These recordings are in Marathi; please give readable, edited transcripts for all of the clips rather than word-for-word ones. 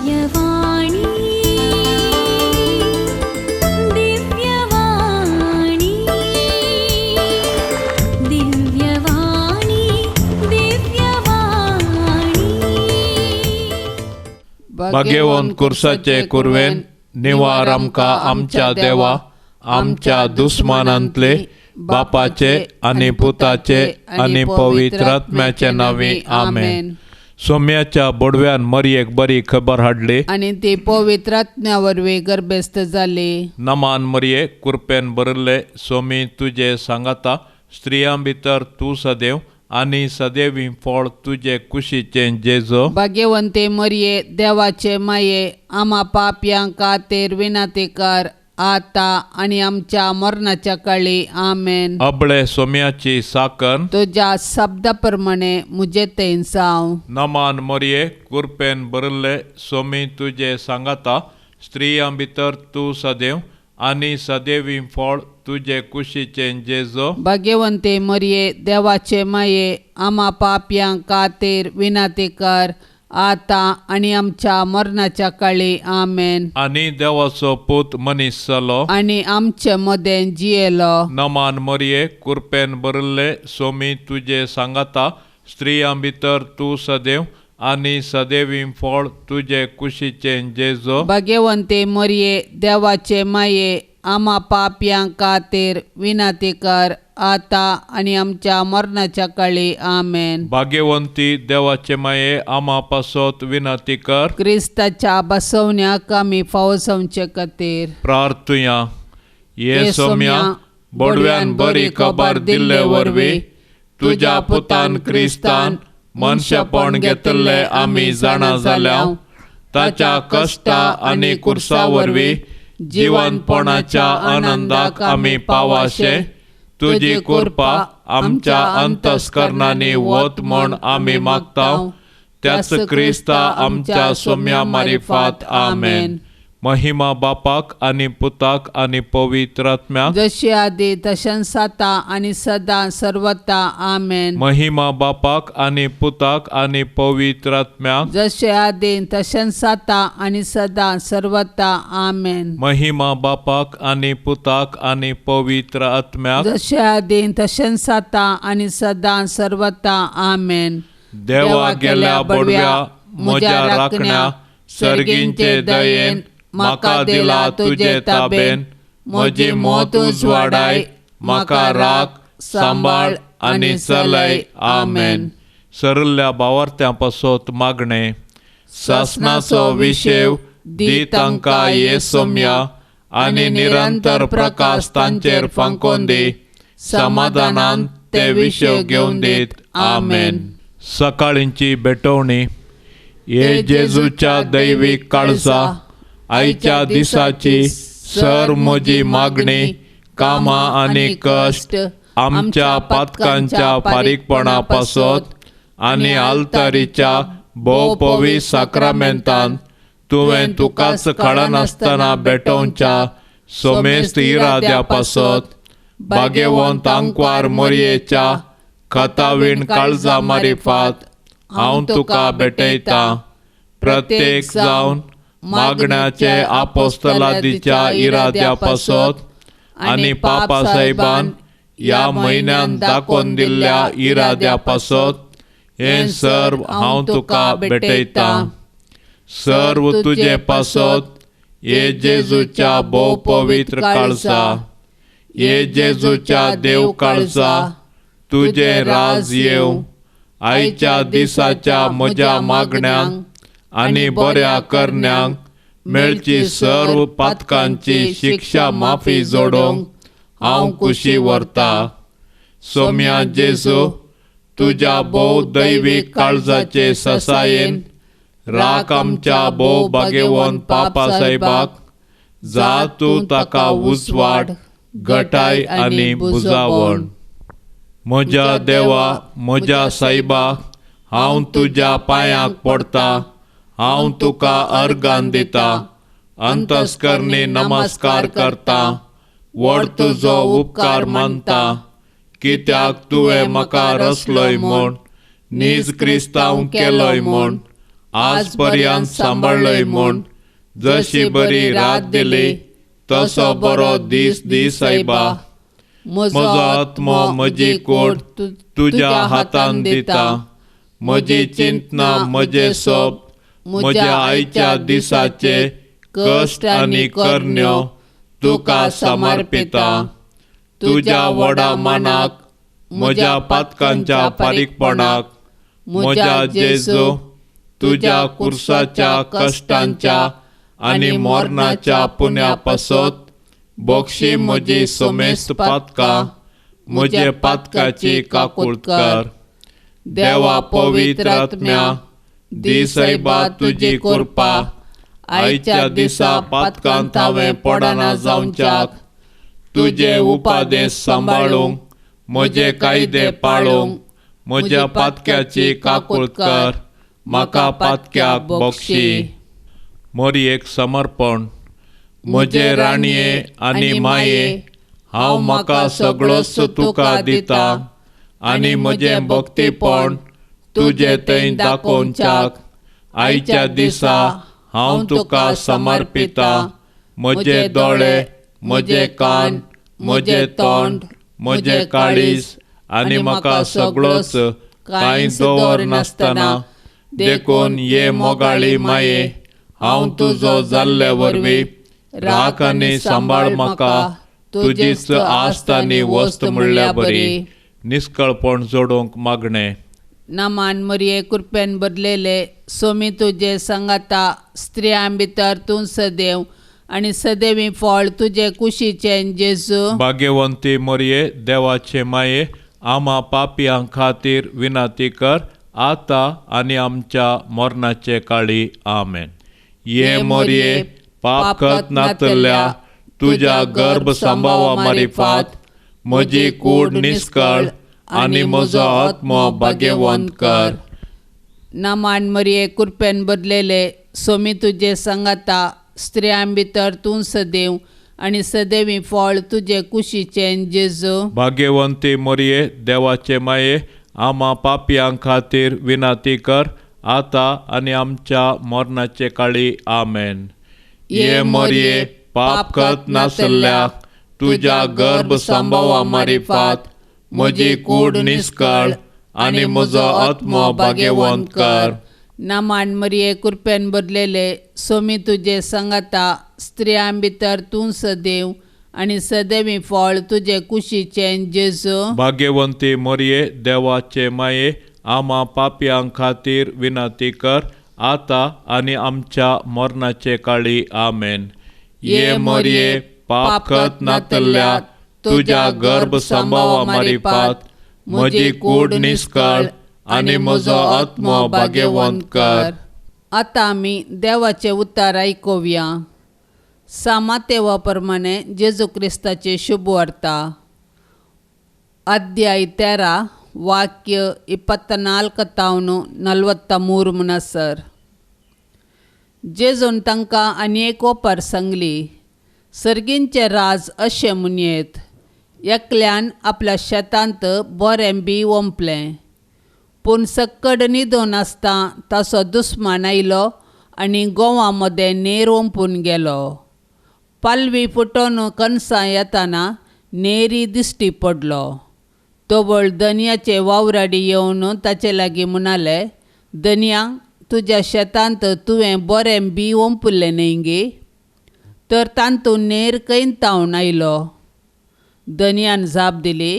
दिव्यवाणी दिव्यवाणी दिव्यवाणी दिव्यवाणी भाग्यवन कुर्साचे कुरवेन निवार आमकां आमच्या देवा आमच्या दुस्मानांतले बापाचे आनी पुताचे आनी पवित्र आत्म्याचे नांवी आमेन. सोम्याच्या बोडव्यान मरयेक बरी खबर हाडली आणि ती पवित्र आत्म्यावरवी गर्भस्थ जाली. नमान मरये कुरपेन बरले सोमी तुझे सांगाता स्त्रियां भितर तूं सदैव आनी सदैवी फळ तुझे कुशीचे जेजो. भाग्यवंते मरिये देवाचे माये आम्हा पापयांक खातीर विनंती कर आता आणि आमच्या मरणाच्या काळी आमेन. अबळे सोम्याची साकन तुझ्या शब्दाप्रमाणे मुझे तेन साव. नमान मरये कुरपेन बरले सोमी तुझे सांगाता स्त्रियां भितर तूं सदैव आनी सदैवी फळ तुझे कुशीचे जेजो. भाग्यवंते मरिये देवाचे माये आम्हा पापयांक खातीर विनंती कर आता आणि आमच्या मरणाच्या काळी आमेन. आनी देवाचो पूत मनीस जालो आणि आमचे मदें जियेलो. नमान मरये कुरपेन बरले सोमी तुझे सांगाता स्त्रियां भितर तूं सदैव आनी सदैवी फळ तुझे कुशीचे जेजो. भाग्यवंते मरिये देवाचे माये आम्हा पापयांक खातीर विनंती कर आता आणि आमच्या मरणाच्या काळी आमेन. भाग्यवंती देवाचे माये आम्हा पासत विनंती कर. क्रिस्ताच्या बसवण्याक आमी फावोसवचे खातीर प्रार्थुया. ये सोम्या बोडव्यान बरी खबर दिल्ले वरवीं तुझ्या पुतान क्रिस्तान मनशापण घेतले आमी जाणा जाल्याव ताच्या कश्टा आनी कुर्सा वरवीं जिवनपणाच्या आनंदाक आमी पावाशे तुजी कृपा आमच्या अंतस्करणांनी वत म्हण आमी मागताव. त्याच क्रिस्ता आमच्या सोम्या मारिफात आमेन. महिमा बापाक आनी पुताक आनी पवित्र आत्म्याक जशी आदी तशेंच आता आणि सदां सर्वता आमेन. महिमा बापाक आनी पुताक आनी पवित्र आत्म्याक जशे आदी तशेंच आता आणि सदां सर्वता आमेन. महिमा बापाक आनी पुताक आनी पवित्र आत्म्याक जशे आदी तशेंच आता आणि सदां सर्वता आमेन. देवा गेल्या बडव्या म्हज्या राखण्या सर्गींचे दयेन म्हाका दिला तुजे ताबेन. म्हजी मोत उजवाडाय म्हाका राख सांबाळ आनी चलय आमेन. सरल्ल्या भावार्थ्यां पासत मागणे. शासनाचो विशेव दी तांकां ये सोम्या आनी निरंतर प्रकाश तांचेर फांकोन दी. समाधानान ते विशेव घेवन दीत आमेन. सकाळींची भेटवणी. ये जेजूच्या दैवीक काळजा आयच्या दिसाची सर म्हजी मागणी कामां आनी कश्ट आमच्या पातकांच्या फारीकपणा पासत आनी आल्तारीच्या भोव पवित्र साक्रामेंतान तुवें तुकाच कळनासतना भेटोवच्या सोमेस्त इराद्या पासत भाग्यवंत आंकवार मरयेच्या खतावीण काळजा मारिफात हांव तुका भेटयता. प्रत्येक जावन मागण्याचे आपोस्तलादीच्या इराद्या पासत आनी पापा साहेबान ह्या म्हयन्यान दाखोवन दिल्ल्या इराद्या पासत हें सर्व हांव तुका भेटयता. सर्व तुजे पासत ये जेजूच्या भोव पवित्र काळजा. ये जेजूच्या देव काळजा तुजे राज येव. आयच्या दिसाच्या म्हज्या मागण्यांक आनी बऱ्या करण्यांक मेळची सर्व पातकांची शिक्षा माफी जोडोवंक हांव खुशी व्हरता. सोम्या जेजू तुज्या भोव दैवीक काळजाचे ससायेन राख आमच्या भोव भाग्यवंत पापा साहेबाक. जा तूं ताका उजवाड घटाय आनी बुजावण. म्हज्या देवा म्हज्या साहेबाक हांव तुज्या पांयांक पडटा. हांव तुका अर्गान दिता. अंतस्करणी नमस्कार करता. व्हड तुजो उपकार मानता. कित्याक तुवें म्हाका रचलोय म्हूण नीज क्रिस्तांव केलोय म्हूण आजपर्यंत सांबाळलंय म्हूण जशी बरी रात दिली तसो बरो दीस दी सायबा. म्हजो आत्मो म्हजी कूड तुज्या हातान दिता. म्हजी चिंतना म्हजे सोब म्हज्या आयच्या दिसाचे कश्ट आनी करण्यो तुका समर्पिता. तुज्या व्हडा मानाक म्हज्या पातकांच्या पारीकपणाक म्हज्या जेजू तुज्या कुर्साच्या कश्टांच्या आनी मोरणाच्या पुण्या पासत बक्षी म्हजी सोमेस्त पातकां म्हजे पातकाची काकूट कर. देवा पवित्र आत्म्या दी सायबा तुजी कृपा आयच्या दिसा पातकांत हांवें पडना जावच्याक तुजे उपादेश सांबाळूंक म्हजे कायदे पाळूंक म्हज्या पातक्याची काकूट कर. म्हाका पातक्याक बक्षी. मोरयेक समर्पण. म्हजे राणये आनी माये हांव म्हाका सगळोच तुका दिता आनी म्हजें भक्तीपण तुजे थंय दाखोवच्याक आयच्या दिसा हांव तुका समर्पिता. म्हजे दोळे म्हजे कान म्हजे तोंड म्हजे काळीज आनी म्हाका सगळोच कांय दवर नासतना देखून ये मोगाळी माये हांव तुजो जाल्ले वरवीं राख आनी सांबाळ म्हाका तुजीच आस्त आनी वस्त म्हणल्या बरी. निश्कळपण जोडूंक मागणें. नामान मरिये कृपेन बदलेले सोमी तुजे संगाता स्त्रियां भितर तूं सदैव आनी सदैवी फळ तुजे कुशीचें जेजू. भाग्यवंती मरिये देवाचे माये आम्हा पापयां खातीर विनंती कर आता आनी आमच्या मरणाचे काळी. आमेन. ये मोरये पापखत नातल्ल्या तुज्या गर्भ संभावा मारिफात म्हजी कूड निश्कळ आनी म्हजो आत्मो भाग्यवंत कर. नामान मरिये कृपेन बदलेले सोमी तुजे संगाता स्त्रियां भितर तूं सदैव आनी सदैवी फळ तुजे कुशीचें जेजू. भाग्यवंती मरिये देवाचे माये आम्हा पापयां खातीर विनंती कर आता आनी आमच्या मरणाचे काळी. आमेन. ये मोरये पापखत नासल्ल्या तुज्या गर्भ संभावा मारिफात म्हजी कूड निश्कळ आनी म्हजो आत्मो भाग्यवंत कर. नामान मरिये कृपेन बदलेले सोमी तुजे संगाता स्त्रियां भितर तूं सदैव आनी सदैवी फळ तुजे कुशीचें जेजू. भाग्यवंती मरिये देवाचे माये आम्हा पापयां खातीर विनंती कर आता आनी आमच्या मरणाचे काळी. आमेन. ये मोरये पापखत नातल्ल्या तुज्या गर्भ संभावा मारिफात म्हजी कूड निश्कळ आनी म्हजो आत्मो भाग्यवंत कर. आतां आमी देवाचें उतार आयकुया. सामातेवा प्रमाणे जेजू क्रिस्ताचे शुभ वार्ता अध्याय 13 वाक्य 24 तावन 43 म्हणसर. जेजून तांकां आनी एक ओपार सांगली. सर्गींचे राज अशें म्हणयेत. एकल्यान आपल्या शेतांत बरें बी ओंपलें पूण सक्कड न्हिदून आसता ताचो दुस्मान आयलो आनी गोवा मदें नेर ओंपून गेलो. पालवी फुटोवन कणसां येताना नेरी दिश्टी पडलो. तोवळ दनयाचे वावराडी येवन ताचे लागीं म्हणाले, दनया तुज्या शेतांत तुवें बरें बी ओंपुल्लें न्हय गे. तर तांतून नेर कैन तावन आयलो. दनयान जाप दिली,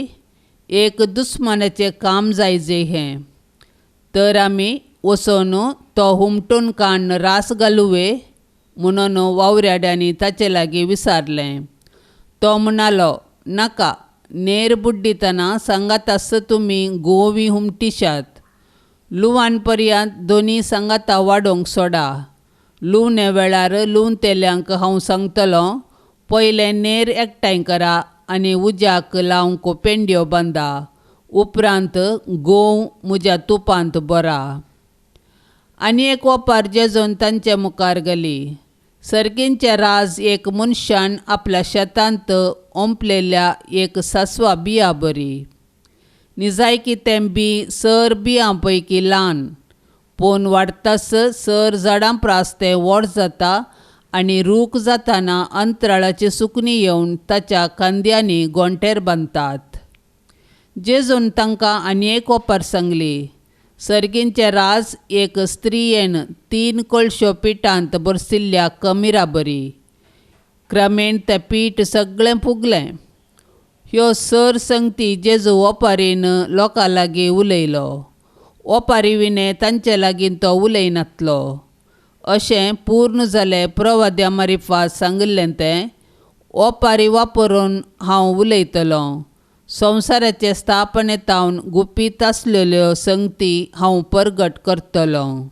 एक दुस्मानाचें काम जायजे हें. तर आमी वचोन तो हुमटून काडून रास घालुवे म्हणून वावऱ्याड्यांनी ताचे लागीं विचारलें. तो म्हणालो, नाका, नेर बुड्डितना सांगात आस तुमी गोवी हुमटिशात. लुवान पर्यंत दोनी सांगाता वाडोवंक सोडा. लुवणे वेळार लुवन तेल्यांक हांव सांगतलो, पयलें नेर एकठांय करा आनी उज्याक लावंक पेंड्यो बांदा. उपरांत गोव म्हज्या तुपांत बरा. आनी एक ओपार जेजून तांचे मुखार गेली. सर्गींचे राज एक मनशान आपल्या शेतांत ओंपलेल्या एक सासवा बिया बरी. निजायकी तें बी सर बियां पैकी ल्हान पोन वाडतास सर झाडां प्रास ते व्हड जाता आनी रूख जाताना अंतराळाची सुकणी येवन ताच्या खांद्यांनी गोंटेर बांदतात. जेजून तांकां आनी एक ओपार सांगली. सर्गींचे राज एक स्त्रियेन 3 कळश्यो पिठांत बरसिल्ल्या कमिरा बरी. क्रमेण तें पीठ सगळें फुगलें. ह्यो सर संगती जेजू ओपारीन लोकां लागीं उलयलो. ओपारी विणे तांचे लागीं तो उलयनातलो. अशें पूर्ण जालें प्रवाद्या मारिफा सांगिल्लें तें. ओपारी वापरून हांव उलयतलों. संवसाराचे स्थापनेतावन गुपीत आसलेल्यो संगती हांव परगट करतलों.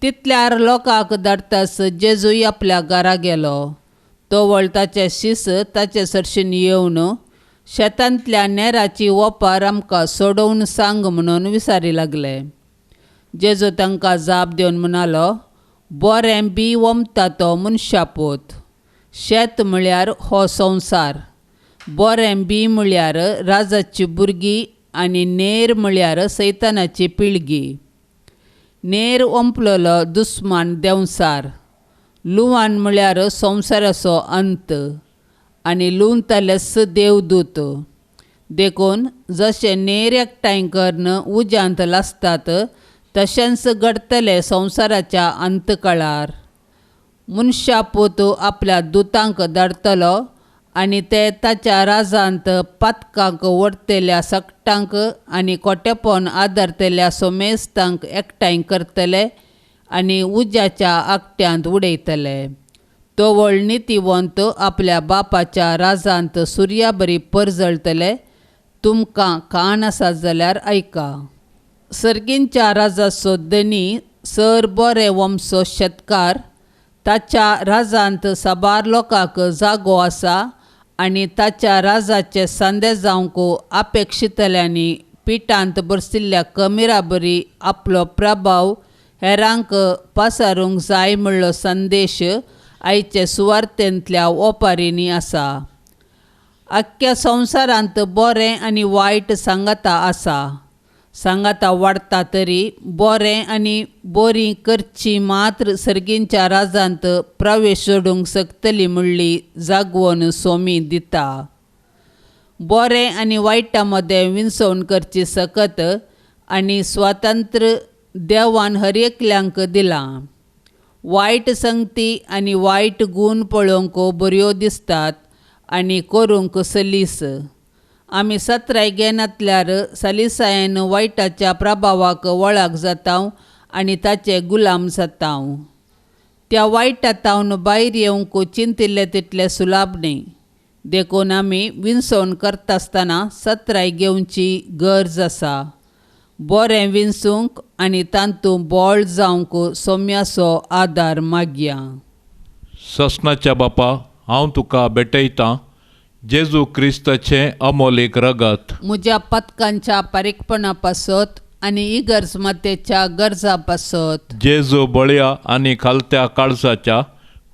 तितल्यार लोकांक धाडटास जेजूय आपल्या घरा गेलो. तोवळ ताचे शिस ताचे सरशीन येवन शेतांतल्या नेराची ओपार आमकां सोडोवन सांग म्हणून विचारी लागले. जेजू तांकां जाप दिवन म्हणालो, बरें बी वमता तो मनशापोत. शेत म्हळ्यार हो संवसार. बरें बी म्हळ्यार राजाची भुरगीं आनी नेर म्हळ्यार सैतानाची पिळगी. नेर ओंपलेलो दुस्मान देंवसार. लुवान म्हळ्यार संवसाराचो अंत आनी लुंवतालेस देवदूत. देखून जशें नेर एकठांय करून उज्यांत लासतात तशेंच घडतलें संवसाराच्या अंतकाळार. मनशापूत आपल्या दुतांक धाडटलो आनी ते ताच्या राजांत पातकांक ओडतेल्या सकटांक आनी कोटेपण आदारतेल्या सोमेस्तांक एकठांय करतले आनी उज्याच्या आकट्यांत उडयतले. तोवळ नितीवंत आपल्या बापाच्या राजांत सुर्या बरी परजळतले. तुमकां कान आसा जाल्यार आयका. सर्गींच्या राजाचो धनी सर बरे वंशो शेतकार. ताच्या राजांत साबार लोकांक जागो आसा आनी ताच्या राजाचे सांदे जावंक अपेक्षितल्यांनी पिठांत बरसिल्ल्या कमिरा बरी आपलो प्रभाव हेरांक पासारूंक जाय म्हणलो संदेश आयचे सुवार्थेंतल्या ओपारींनी आसा. आख्ख्या संवसारांत बरें आनी वायट सांगाता आसा. सांगाता वाडटा तरी बरें आनी बरीं करची मात्र सर्गींच्या राजांत प्रवेश सोडूंक शकतली म्हणली जागवण सोमी दिता. बरें आनी वायटा मदें विंचवण करची सकत आनी स्वातंत्र्य देवान हर एकल्यांक दिलां. वायट संगती आनी वायट गूण पळोवंक बऱ्यो दिसतात आनी करूंक सलीस. आमी सत्राय घेनातल्यार सलिसायेन वायटाच्या प्रभावाक वळख जातांव आनी ताचे गुलाम जातांव. त्या वायटातावन भायर येवंक चिंतिल्ले तितले सुलाभ न्ही. देखून आमी विंचवण करतासतना सत्राय घेवची गरज आसा. बरें विंचूंक आनी तांतू बोळ जावंक सोम्याचो आदार मागया. ससनाच्या बापा, हांव तुका भेटयतां जेजू क्रिस्ताचें अमोलीक रगत. म्हज्या पथकांच्या पारीकपणा पासत आनी इगर्ज मातेच्या गरजा पासत. जेजू बळया आनी खालत्या काळजाच्या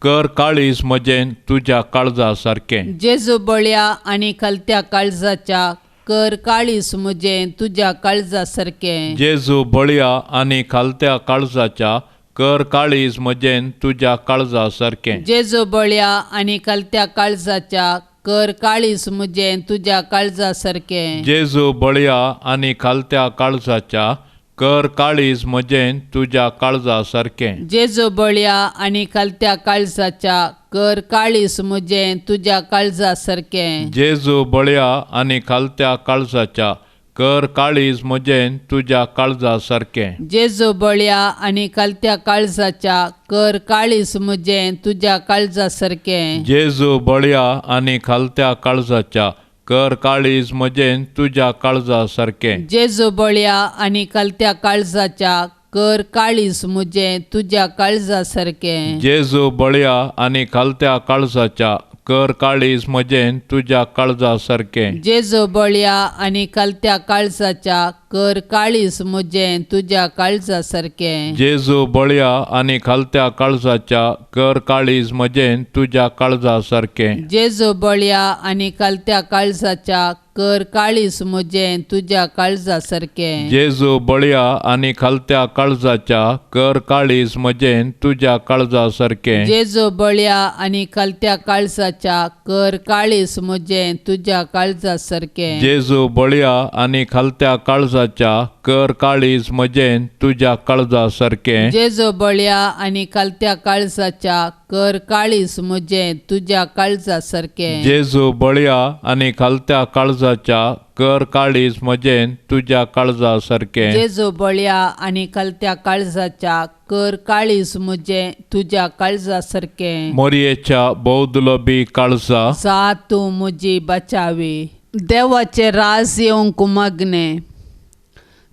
कर काळीज म्हजें तुज्या काळजा सारकें. जेजू बळया आनी खालत्या काळजाच्या कर काळीज म्हजें तुज्या काळजा सारकें. जेजू बळया आनी खालत्या काळजाच्या कर काळीज म्हजें तुज्या काळजा सारकें. जेजू बळया आनी खालत्या काळजाच्या कर काळीज म्हजें तुज्या काळजा सारकें. जेजू बळया आनी खालत्या काळजाच्या कर काळीज म्हजें तुज्या काळजा सारकें. जेजू बळया आनी खालत्या काळजाच्या कर काळीज म्हजें तुज्या काळजा सारकें. जेजू बळया आनी खालत्या काळजाच्या कर काळीज म्हजें तुज्या काळजा सारकें. जेजू बळया आनी खालत्या काळजाच्या कर काळीज म्हजें तुज्या काळजा सारकें. जेजू बळया आनी खालत्या काळजाच्या कर काळीज म्हजें तुज्या काळजा सारकें. जेजू बळया आनी खालत्या काळजाच्या कर काळीज म्हजें तुज्या काळजा सारकें. जेजू बळया आनी खालत्या काळजाच्या कर काळीज म्हजें तुज्या काळजा सारकें. जेजू बळया आनी खालत्या काळजाच्या कर काळीज म्हजें तुज्या काळजा सारकें. जेजू बळ्या आनी खालत्या काळजाच्या कर काळीज म्हजें तुज्या काळजा सारकें. जेजू बळ्या आनी कालत्या काळजाच्या कर काळीज म्हजें तुज्या काळजा सारकें. जेजू बळ्या आनी खालत्या काळजाच्या कर काळीज म्हजें तुज्या काळजा सारकें. जेजू बळ्या आनी कालत्या काळजाच्या कर काळीज म्हजें तुज्या काळजा सारकें. जेजू बळ्या आनी खालत्या काळजाच्या कर काळीज म्हजें तुज्या काळजा सारकें. जेजू बळ्या आनी कालत्या काळजाच्या कर काळीज म्हजें तुज्या काळजा सारकें. जेजू बळ्या आनी खालत्या काळजाच्या कर काळीज म्हजें तुज्या काळजा सारकें. जेजू बळ्या आनी कालत्या काळजाच्या कर काळीज म्हजें तुज्या काळजा सारकें. मोरयेच्या बौदलोबी काळजा जा तूं म्हजी बचावी. देवाचें राज येवंक मागणें.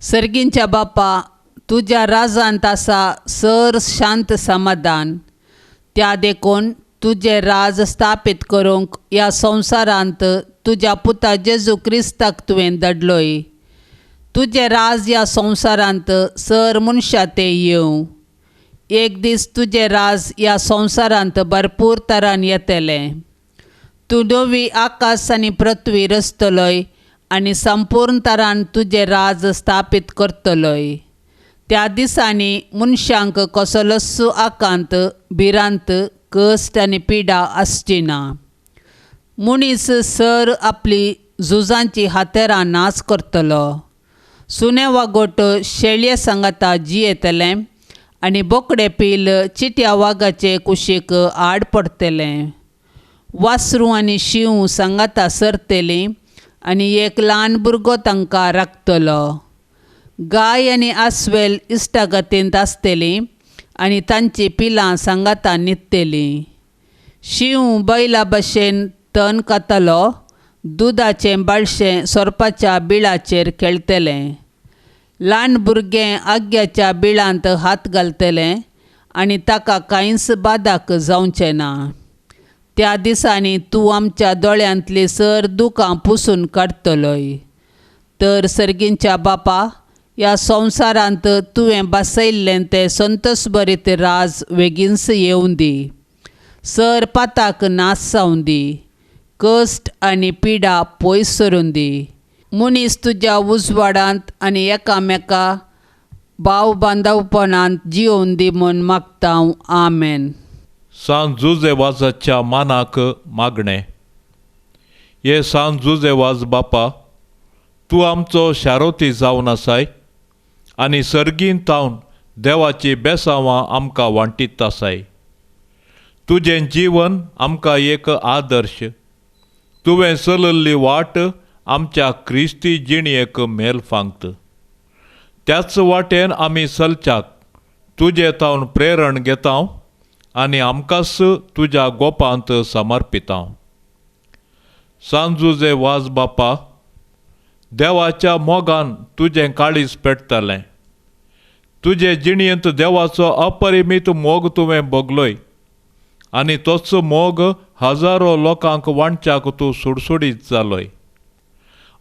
सर्गींच्या बापा, तुज्या राजांत आसा सर शांत समाधान. त्या देखून तुजें राज स्थापीत करूंक ह्या संवसारांत तुज्या पुता जेजू क्रिस्ताक तुवें धाडलोय. तुजें राज ह्या संवसारांत सर मनशां तें येवं. एक दीस तुजें राज ह्या संवसारांत भरपूर तरान येतलें. तूं नवी आकाश आनी पृथ्वी रचतलोय आनी संपूर्ण तरान तुजें राज स्थापीत करतलोय. त्या दिसांनी मनशांक कसलोच आकांत, भिरांत, कश्ट आनी पिडा आसची ना. मनीस सर आपली झुजांची हातेरां नाच करतलो. सुणे वागोट शेळये सांगाता जियेतले आनी बोकडे पील चिट्या वागाचे कुशीक आड पडतलें. वासरू आनी शिव सांगाता सरतलीं आनी एक ल्हान भुरगो तांकां राखतलो. गाय आनी आस्वेल इश्टागतींत आसतलीं आनी तांची पिलां सांगाता न्हिदतलीं. शिव बैला भशेन तण खातलो. दुदाचें बाळशें सोरपाच्या बिळाचेर खेळटलें. ल्हान भुरगें आग्याच्या बिळांत हात घालतलें आनी ताका कांयच बादाक जावचें ना. त्या दिसांनी तूं आमच्या दोळ्यांतलीं सर दुकां पुसून काडटलोय. तर सर्गींच्या बापा, ह्या संवसारांत तुवें बसयल्लें तें संतोशभरीत राज बेगीनच येवं दी. सर पाताक नाश जावं दी. कश्ट आनी पिडा पयस सरून दी. मनीस तुज्या उजवाडांत आनी एकामेका भाव बांदवपणांत जियोवन दी म्हूण मागता हांव. आमेन. सांज जुजे वाजाच्या मानाक मागणें. हे सांज जुजे वाज बापा, तूं आमचो शारोती जावन आसाय आनी सर्गीन तावन देवाची बेसांवां आमकां वांटीत आसाय. तुजें जीवन आमकां एक आदर्श. तुवें चलल्ली वाट आमच्या क्रिस्ती जिणयेक मेल फांगत. त्याच वाटेन आमी चलच्याक तुजे तावन प्रेरण घेता आनी आमकांच तुज्या गोपांत समर्पिता. सांजुजे वाज बापा, देवाच्या मोगान तुजें काळीज पेटतलें. तुजे जिणयेंत देवाचो अपरिमीत मोग तुवें भोगलोय आनी तोच मोग हजारो लोकांक वांटच्याक तूं सुडसुडीत जालोय.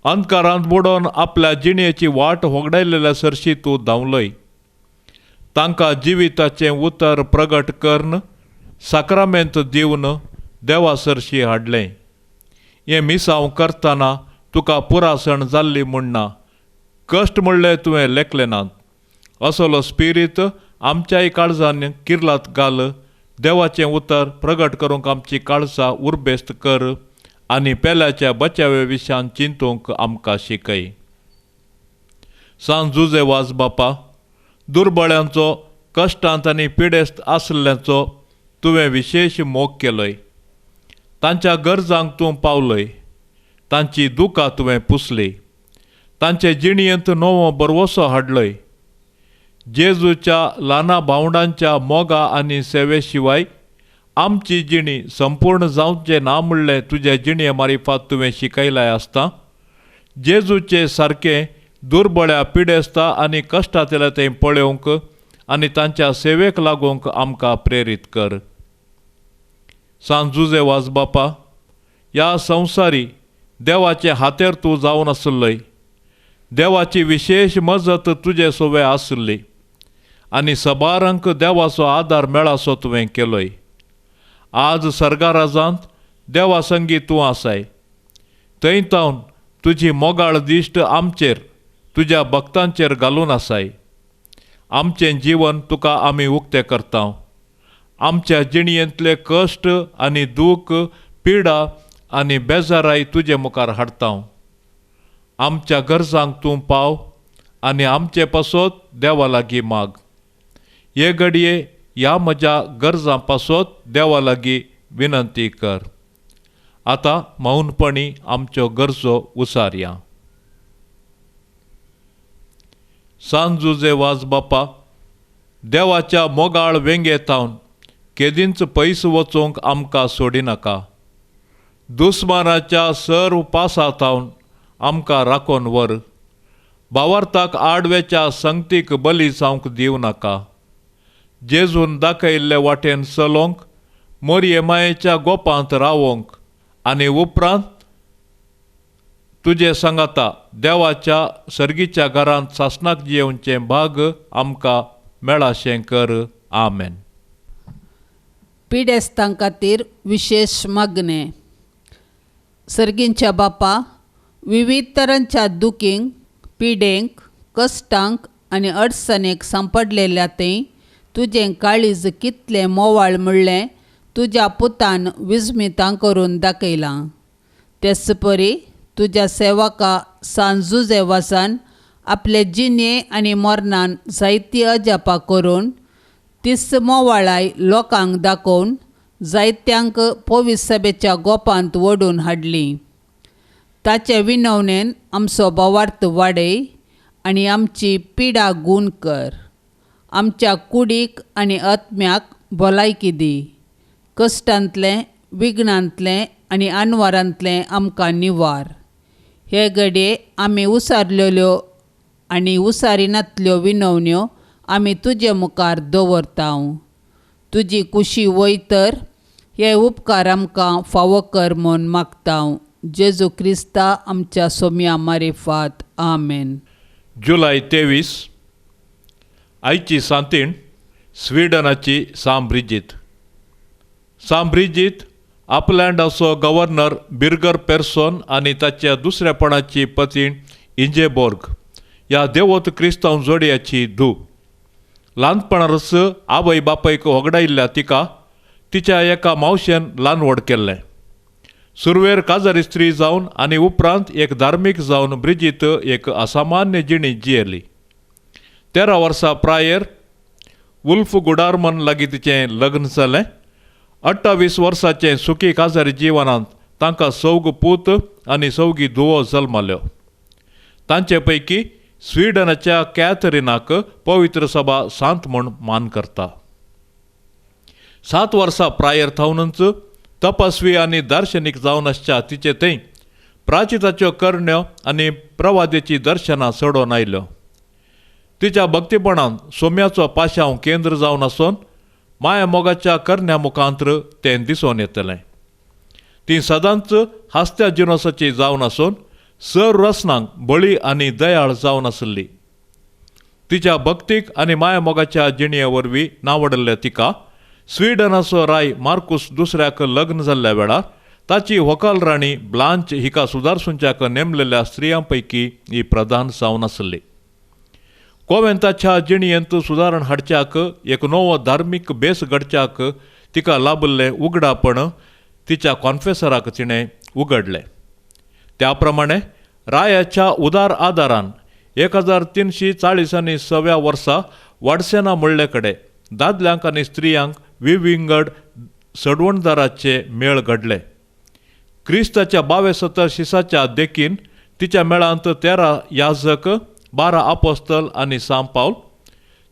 अंधकारांत बुडोवन आपल्या जिणयेची वाट होगडायलेल्या सरशी तूं धांवलोय. तांकां जिविताचें उतर प्रगट करन साक्रामेंत दिवन देवा सरशी हाडलें. हें मिसांव करतना तुका पुरासण जाल्ली म्हूण ना. कश्ट म्हणलें तुवें लेखलें नात. असलो स्पिरीत आमच्याय काळजान किर्लात घाल. देवाचें उतर प्रगट करूंक आमची काळजां उर्बेस्त कर आनी पेल्याच्या बचावे विशयान चिंतूंक आमकां शिकय. सांज जुजे वाज बापा, दुर्बळ्यांचो, कश्टांत आनी पिडेस्त आसल्ल्यांचो तुवें विशेश मोग केलोय. तांच्या गरजांक तूं पावलय. तांची दुखां तुवें पुसलीं. तांचे जिणयेंत नवो बरवसो हाडलय. जेजूच्या ल्हाना भावंडांच्या मोगा आनी सेवे शिवाय आमची जिणी संपूर्ण जावचें ना म्हणलें तुजे जिणये मारिफात तुवें शिकयलाय आसता. जेजूचे सारकें दुर्बळ्या पिडेस्ता आनी कश्टांतल्या तें पळोवंक आनी तांच्या सेवेक लागूंक आमकां प्रेरीत कर. सांज जुजे वाज बापा, ह्या संवसारी देवाचे हातेर तूं जावन आसलय. देवाची विशेष मजत तुजे सोवे आसली आनी सबारांक देवाचो आदार मेळासो तुवें केलोय. आज सर्गाराजांत देवा संगी तूं आसाय. थंय तावन तुजी मोगाळ दिश्ट आमचेर तुज्या भक्तांचेर घालून आसाय. आमचें जीवन तुका आमी उक्तें करता. आमच्या जिणयेंतले कश्ट आनी दूख, पिडा आनी बेजाराय तुजे मुखार हाडटा. आमच्या गरजांक तूं पाव आनी आमचे पासत देवा लागीं माग. हे घडये ह्या म्हज्या गरजां पासत देवा लागीं विनंती कर. आतां मौनपणी आमच्यो गरजो उसारया. सांजुजे वाज बापा, देवाच्या मोगाळ वेंगेतावन केदींच पयस वचूंक आमकां सोडिनाका. दुस्मानाच्या सर्व पासातावन आमकां राखोन व्हर. भावार्थाक आडवेच्या संगतीक बली जावंक दिवं नाका. जेजून दाखयल्ले वाटेन चलोवंक, मोरये मायेच्या गोपांत रावोंक आनी उपरांत तुजे सांगाता देवाच्या सर्गीच्या घरांत सासणाक जेवचे भाग आमकां मेळाशें कर. आमेन. पिडेस्तां खातीर विशेष मागणे. सर्गींच्या बापा, विविध तरांच्या दुखींक, पिडेंक, कश्टांक आनी अडचणेक सांपडलेल्या तें तुजें काळीज कितलें मोवाळ म्हणलें तुज्या पुतान विस्मितां करून दाखयलां. तेच परी तुज्या सेवका सांजुजे वासान आपले जिणे आनी मरणान जायतीं अजापां करून तीस मोवाळाय लोकांक दाखोवन जायत्यांक पवित्र सभेच्या गोपांत ओडून हाडली. ताचे विनवणेन आमचो भावार्थ वाडय आनी आमची पिडा गूण कर. आमच्या कुडीक आनी आत्म्याक भलायकी दी. कश्टांतलें, विघ्नांतलें आनी आनवारांतलें आमकां निवार. हे घडये आमी उसारलेल्यो आनी उसारिनातल्यो विनवण्यो आमी तुजे मुखार दवरता. तुजी कुशी वयतर हे उपकार आमकां फावो कर म्हूण मागता. जेजू क्रिस्ता आमच्या सोम्या मारिफात. आमेन. जुलय 23. आयची सांतीण स्विडनाची Samb Bridget. Samb Bridget आपलँडाचो governor बिर्गर person आनी ताच्या दुसऱ्यापणाची पतीण इंजेबोर्ग ह्या देवोत क्रिस्तांव जोडयाची धूव. ल्हानपणारस आवय बापायक वगडायिल्ल्या तिका तिच्या एका मावशेन ल्हान व्हड केल्लें. सुरवेर काजार स्त्री जावन आनी उपरांत एक धार्मीक जावन ब्रिजीत एक असामान्य जिणी जियेली. 13 वर्सां प्रायर वुल्फ गुडारमन लागीं तिचें लग्न जालें. 28 वर्सांचें सुखी काजारी जिवनांत तांकां 4 पूत आनी 4 धुवो जल्माल्यो. तांचे पैकी स्विडनाच्या कॅथरिनाक पवित्र सभा सांत म्हूण मान करता. 7 वर्सां प्रायर थावनच तपस्वी आनी दार्शनीक जावन आसच्या तिचे थंय प्राचिताच्यो करण्यो आनी प्रवादेची दर्शनां चडोवन आयल्यो. तिच्या भक्तीपणान सोम्याचो पाशांव केंद्र जावन आसून माया मोगाच्या करण्या मुखांत्र तें दिसून येतलें. ती सदांच हास्त्या जिनोसाची जावन आसून सर्व रसनांक बळी आनी दयाळ जावन आसली. तिच्या भक्तीक आनी माया मोगाच्या जिणये वरवीं नांवडल्या तिका स्विडनाचो राय मार्कुस दुसऱ्याक लग्न जाल्ल्या वेळार ताची व्हंकल राणी ब्लांच हिका सुदारसूंच्याक नेमलेल्या स्त्रियां पैकी ही प्रधान जावन आसली. कोवेंताच्या जिणयेंत सुदारण हाडच्याक एक नवो धार्मीक बेस घडच्याक तिका लाबल्लें उगडापण तिच्या कॉन्फेसराक तिणें उगडलें. त्या प्रमाणे रायाच्या उदार आदारान 1346 वर्सा वाडसेना म्हणले कडेन दादल्यांक आनी स्त्रियांक विविंगड सडवणदाराचे मेळ घडले. क्रिस्ताच्या 22 शिसाच्या देखीन तिच्या मेळांत 13 याजक, 12 आपोस्तल आनी सांब पावल,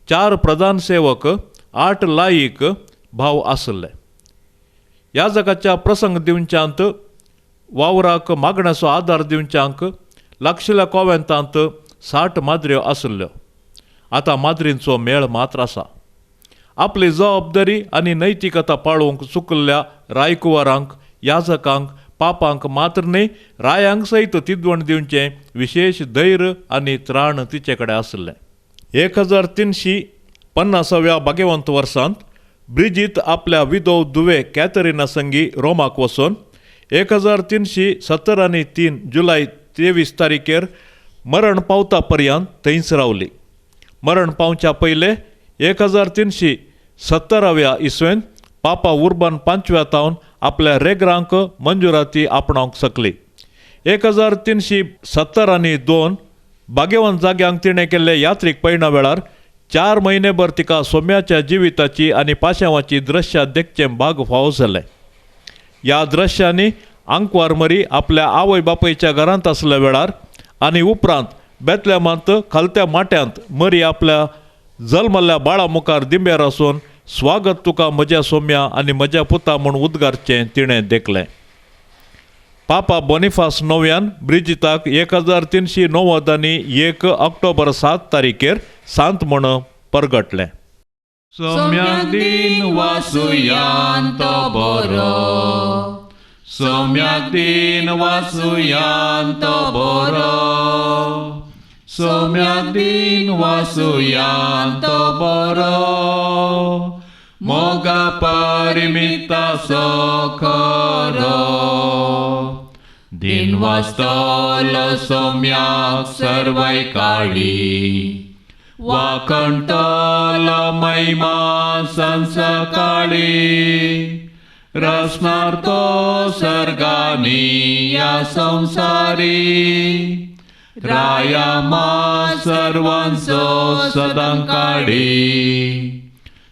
4 प्रधान सेवक, 8 लायीक भाव आसले. याजकाच्या प्रसंग दिवच्यांत, वावराक मागण्याचो आदार दिवच्यांक लागशिल्ल्या कोवेंतांत 60 माद्र्यो आसल्यो. आतां माद्रींचो मेळ मात्र आसा. आपली जबाबदारी आनी नैतिकता पाळोवंक चुकल्ल्या रायकुवारांक, याजकांक पापांक मात्र न्ही रायांक सयत तिदवण दिवचें विशेष धैर्य आनी त्राण तिचे कडेन आसलें. 1350व्या भाग्यवंत वर्सांत ब्रिजीत आपल्या विधव धुवे कॅथरिना संगी रोमाक वचून 1373 जुलय 23 तारीखेर मरण पावता पर्यंत थंयच रावली. मरण पावच्या पयले 1370व्या इसवेंत पापा उर्बन 5व्या तावन आपल्या रेगरांक मंजुराती आपणावंक सकली. 1370 भाग्यवंत जाग्यांक तिणें केल्ले यात्रीक पळयना वेळार 4 म्हयनेभर तिका सोम्याच्या जिविताची आनी पाशांवाची दृश्यां देखचें भाग फावो जालें. ह्या दृश्यांनी आंकवार मरी आपल्या आवय बापयच्या घरांत आसल्या वेळार आनी उपरांत बेतलेमांत खालत्या माट्यांत मरी आपल्या जल्मल्ल्या बाळा मुखार दिंब्यार आसून स्वागत तुका म्हज्या सोम्या आनी म्हज्या पुता म्हूण उद्गारचें तिणें देखलें. पापा बोनिफास 9व्यान ब्रिजिताक 1390 आनी 1 ऑक्टोबर 7 तारीखेर सांत म्हूण परगटलें. सोम्याक दिन वासुयांत बरो, सोम्याक दिन वासुयांत बरो, सोम्याक दिन वासुयांत बरो, मोगा परिमिता सोखरो. दिन वास्तलो सोम्याक सर्वै काळी, वाकंटलो महिमा संसकाळी, रसनार तो सर्गानी या संसारी, राया मा सर्वांचो सदांकाळी.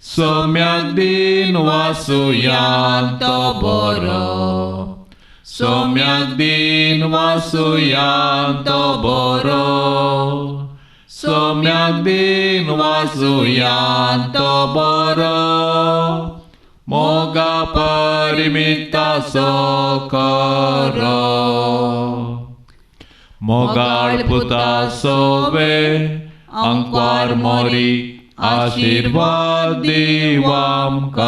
सोम्याक दिन वासुयांत बरो, सोम्याक दिन वासुयांत बरो, सोम्याक दिन वासुयांत बरो, मोगा परिमिता सोखरो. मोगाळ पुता सोवे आंकवार मोरी आशीर्वाद दिवामकां.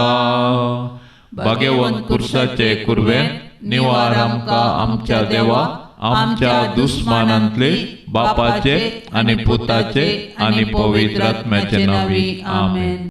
भाग्यवंत कुर्साचे कुरवें निवार आमकां आमच्या देवा आमच्या दुस्मानांतले बापाचे आनी पुताचे आनी पवित्र आत्म्याचे नांवी. आमेन.